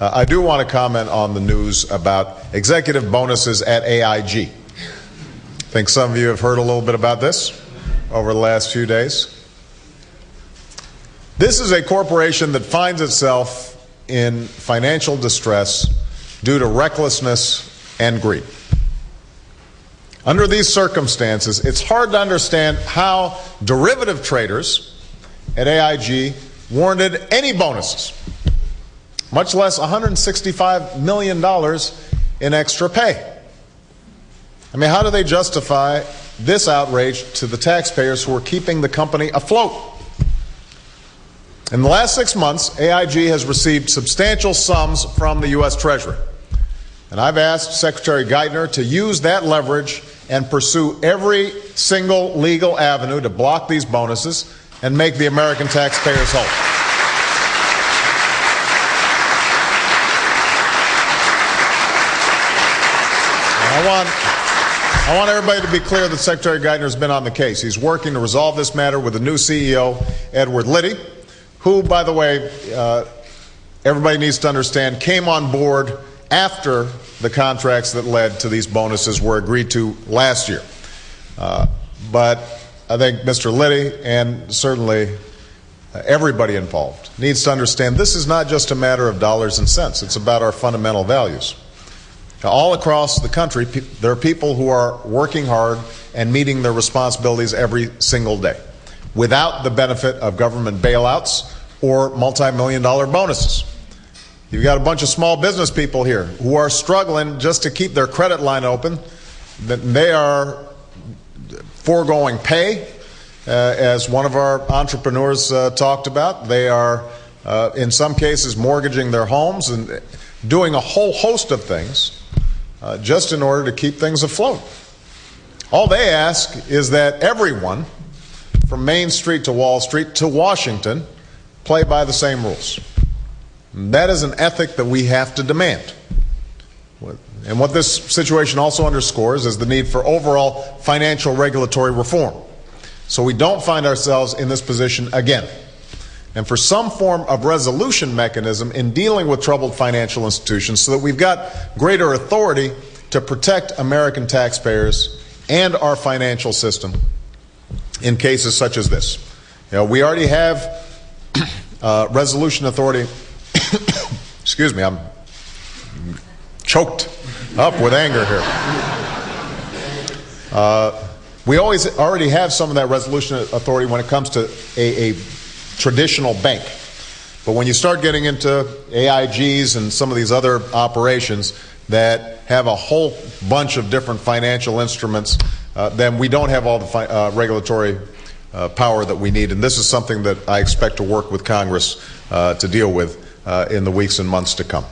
I do want to comment on the news about executive bonuses at AIG. I think some of you have heard a little bit about this over the last few days. This is a corporation that finds itself in financial distress due to recklessness and greed. Under these circumstances, it's hard to understand how derivative traders at AIG warranted any bonuses, much less $165 million in extra pay. I mean, how do they justify this outrage to the taxpayers who are keeping the company afloat? In the last 6 months, AIG has received substantial sums from the U.S. Treasury. And I've asked Secretary Geithner to use that leverage and pursue every single legal avenue to block these bonuses and make the American taxpayers whole. I want everybody to be clear that Secretary Geithner has been on the case. He's working to resolve this matter with the new CEO, Edward Liddy, who, by the way, everybody needs to understand, came on board after the contracts that led to these bonuses were agreed to last year. But I think Mr. Liddy and certainly everybody involved needs to understand this is not just a matter of dollars and cents. It's about our fundamental values. All across the country, there are people who are working hard and meeting their responsibilities every single day without the benefit of government bailouts or multi-million-dollar bonuses. You've got a bunch of small business people here who are struggling just to keep their credit line open. They are foregoing pay, as one of our entrepreneurs talked about. They are, in some cases, mortgaging their homes and doing a whole host of things just in order to keep things afloat. All they ask is that everyone, from Main Street to Wall Street to Washington, play by the same rules. That is an ethic that we have to demand. And what this situation also underscores is the need for overall financial regulatory reform, so we don't find ourselves in this position again, and for some form of resolution mechanism in dealing with troubled financial institutions so that we've got greater authority to protect American taxpayers and our financial system in cases such as this. You know, we already have resolution authority. Excuse me, I'm choked up with anger here. We already have some of that resolution authority when it comes to a traditional bank. But when you start getting into AIGs and some of these other operations that have a whole bunch of different financial instruments, then we don't have all the regulatory power that we need. And this is something that I expect to work with Congress to deal with in the weeks and months to come.